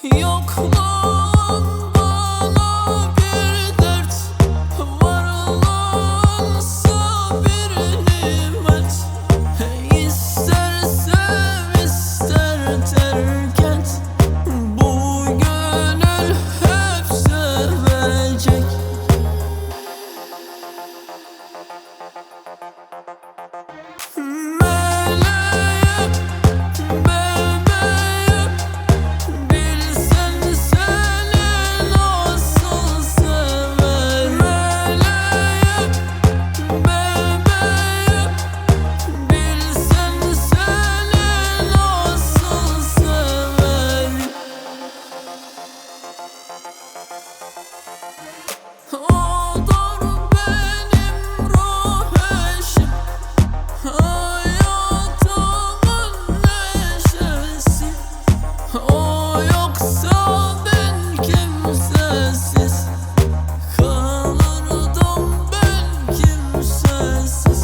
Yokluğun bana bir dert, varlığınsa bir nimet. İster sev ister terk et, bu gönül hep sevecek. Odur benim ruh eşim, hayatımın neşesi. O yoksa ben kimsesiz, kalırdım ben kimsesiz.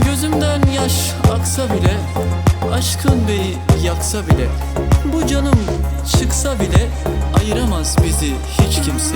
Gözümden yaş aksa bile, aşkın beyi yaksa bile, bu canım çıksa bile ayıramaz bizi hiç kimse.